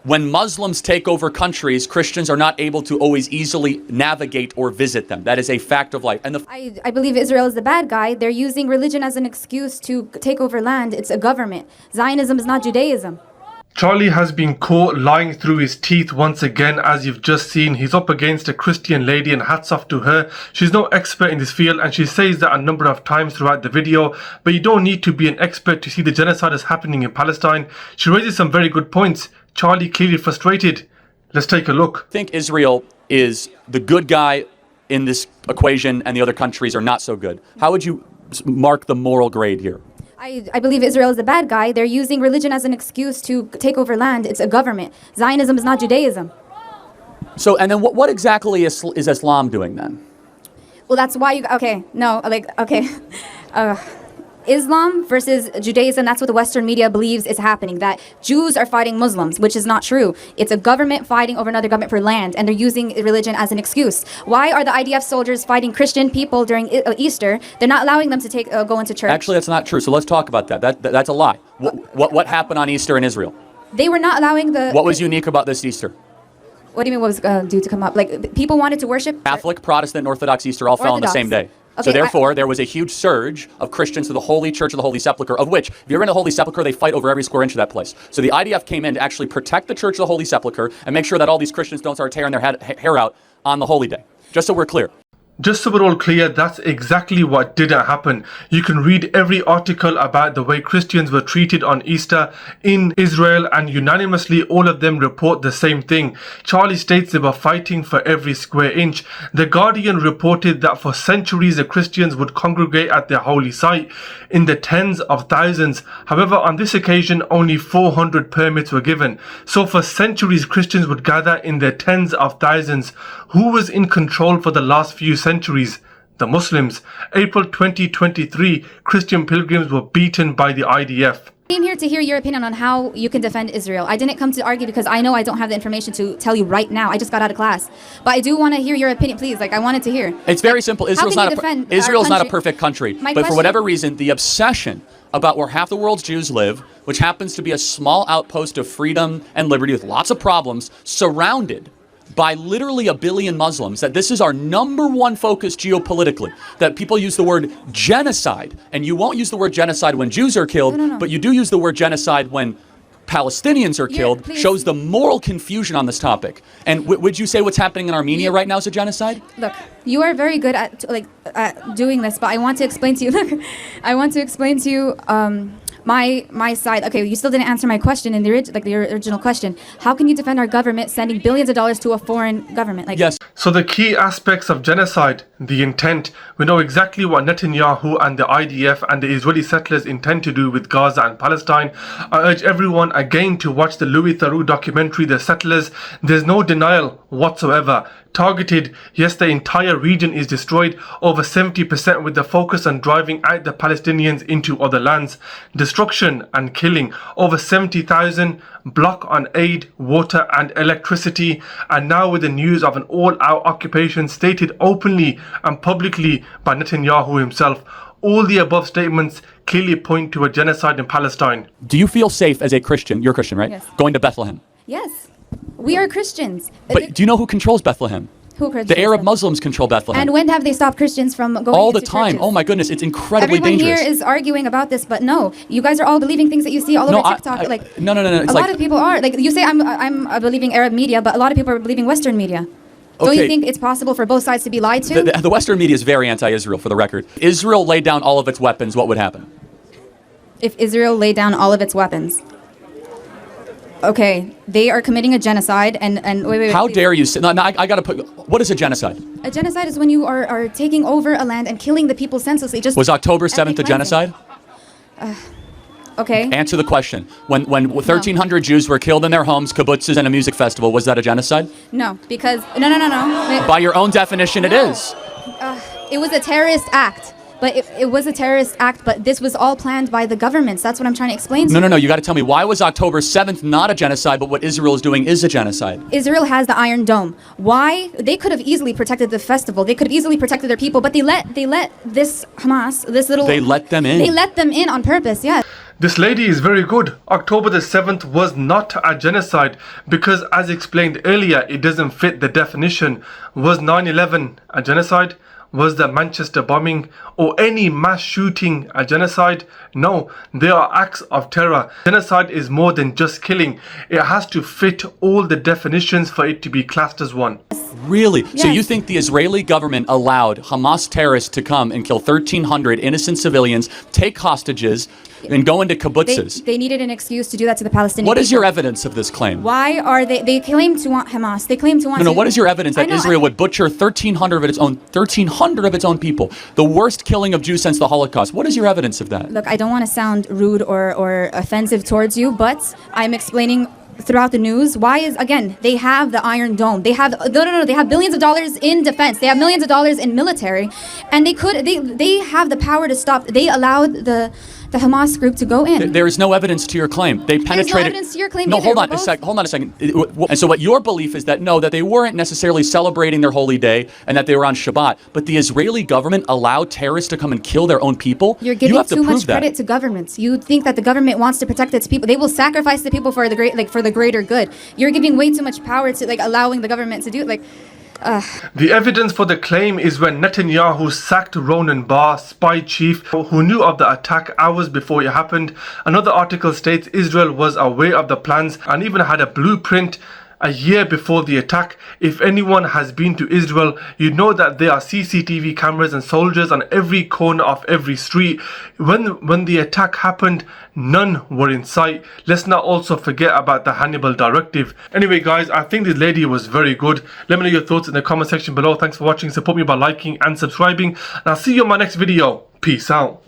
When Muslims take over countries, Christians are not able to always easily navigate or visit them. That is a fact of life. And I believe Israel is the bad guy. They're using religion as an excuse to take over land. It's a government. Zionism is not Judaism. Charlie has been caught lying through his teeth once again, as you've just seen. He's up against a Christian lady, and hats off to her. She's no expert in this field, and she says that a number of times throughout the video, but you don't need to be an expert to see the genocide is happening in Palestine. She raises some very good points. Charlie clearly frustrated. Let's take a look. I think Israel is the good guy in this equation and the other countries are not so good. How would you mark the moral grade here? I believe Israel is the bad guy. They're using religion as an excuse to take over land. It's a government. Zionism is not Judaism. So, and then what exactly is Islam doing then? Well, that's why Islam versus Judaism, that's what the Western media believes is happening, that Jews are fighting Muslims, which is not true. It's a government fighting over another government for land, and they're using religion as an excuse. Why are the IDF soldiers fighting Christian people during Easter? They're not allowing them to go into church. Actually, that's not true. So let's talk about that. That's a lie. What happened on Easter in Israel? They were not allowing the... What was unique about this Easter? What do you mean what was due to come up? Like, people wanted to worship... Catholic, Protestant, and Orthodox Easter all fell on the same day. Okay, so therefore, there was a huge surge of Christians to the Holy Church of the Holy Sepulchre, of which, if you're in the Holy Sepulchre, they fight over every square inch of that place. So the IDF came in to actually protect the Church of the Holy Sepulchre and make sure that all these Christians don't start tearing their hair out on the holy day. Just so we're clear. Just so we're all clear, that's exactly what didn't happen. You can read every article about the way Christians were treated on Easter in Israel, and unanimously all of them report the same thing. Charlie states they were fighting for every square inch. The Guardian reported that for centuries the Christians would congregate at their holy site in the tens of thousands. However, on this occasion only 400 permits were given. So for centuries Christians would gather in their tens of thousands. Who was in control for the last few centuries? The Muslims. April 2023, Christian pilgrims were beaten by the IDF. I came here to hear your opinion on how you can defend Israel. I didn't come to argue because I know I don't have the information to tell you right now. I just got out of class. But I do want to hear your opinion, please. Like, I wanted to hear. It's very simple. Israel's not a perfect country. But for whatever reason, the obsession about where half the world's Jews live, which happens to be a small outpost of freedom and liberty with lots of problems, surrounded by literally a billion Muslims, that this is our number one focus geopolitically, that people use the word genocide, and you won't use the word genocide when Jews are killed, but you do use the word genocide when Palestinians are killed, shows the moral confusion on this topic. And would you say what's happening in Armenia right now is a genocide? Look, you are very good at doing this, but I want to explain to you, look, I want to explain to you my side. Okay, you still didn't answer my question in the original question. How can you defend our government sending billions of dollars to a foreign government? Yes. So the key aspects of genocide, the intent, we know exactly what Netanyahu and the IDF and the Israeli settlers intend to do with Gaza and Palestine. I urge everyone again to watch the Louis Theroux documentary, The Settlers. There's no denial whatsoever. Targeted, yes, the entire region is destroyed, over 70%, with the focus on driving out the Palestinians into other lands. Destruction and killing, over 70,000, block on aid, water and electricity, and now with the news of an all-out occupation stated openly and publicly by Netanyahu himself. All the above statements clearly point to a genocide in Palestine. Do you feel safe as a Christian, you're a Christian, right? Yes. Going to Bethlehem? Yes. We are Christians. But do you know who controls Bethlehem? Who controls The Arab them? Muslims control Bethlehem. And when have they stopped Christians from going all the into time. churches? Oh my goodness, it's incredibly Everyone dangerous. here is arguing about this, but no, you guys are all believing things that you see all over TikTok. No. A lot of people are. Like, you say I'm believing Arab media, but a lot of people are believing Western media. Don't you think it's possible for both sides to be lied to? The Western media is very anti-Israel, for the record. Israel laid down all of its weapons, what would happen? If Israel laid down all of its weapons. Okay, they are committing a genocide, and wait. How dare you say, no, I gotta put, what is a genocide? A genocide is when you are taking over a land and killing the people senselessly. Was October 7th a genocide? Okay. Answer the question. When 1,300 Jews were killed in their homes, kibbutzes, and a music festival, was that a genocide? No, because, no. By your own definition, it is. It was a terrorist act. But it was a terrorist act, but this was all planned by the governments. That's what I'm trying to explain to you. No, you got to tell me, why was October 7th not a genocide, but what Israel is doing is a genocide? Israel has the Iron Dome. Why? They could have easily protected the festival. They could have easily protected their people, but they let this Hamas, this little... They let them in. They let them in on purpose, yeah. This lady is very good. October the 7th was not a genocide because, as explained earlier, it doesn't fit the definition. Was 9/11 a genocide? Was the Manchester bombing or any mass shooting a genocide? No, they are acts of terror. Genocide is more than just killing. It has to fit all the definitions for it to be classed as one. Really? Yes. So you think the Israeli government allowed Hamas terrorists to come and kill 1,300 innocent civilians, take hostages, and go into kibbutzes? They needed an excuse to do that to the Palestinians. What is your evidence of this claim? Why are they claim to want Hamas? They claim to want. No, what is your evidence that Israel would butcher 1,300 of its own people? The worst killing of Jews since the Holocaust. What is your evidence of that? Look, I don't want to sound rude or offensive towards you, but I'm explaining throughout the news why is, again, they have the Iron Dome. They have they have billions of dollars in defense. They have millions of dollars in military, and they have the power to stop. They allowed the Hamas group to go in. There is no evidence to your claim. They penetrated. There's no evidence to your claim. No, either. hold on a second. And so what your belief is that no, that they weren't necessarily celebrating their holy day and that they were on Shabbat, but the Israeli government allowed terrorists to come and kill their own people? You're giving too much that. credit to governments. You think that the government wants to protect its people. They will sacrifice the people for the greater good. You're giving way too much power to allowing the government to do it. The evidence for the claim is when Netanyahu sacked Ronan Bar, spy chief, who knew of the attack hours before it happened. Another article states Israel was aware of the plans and even had a blueprint a year before the attack. If anyone has been to Israel, you know that there are CCTV cameras and soldiers on every corner of every street. When the attack happened, none were in sight. Let's not also forget about the Hannibal Directive. Anyway guys, I think this lady was very good. Let me know your thoughts in the comment section below. Thanks for watching. Support me by liking and subscribing, and I'll see you in my next video. Peace out.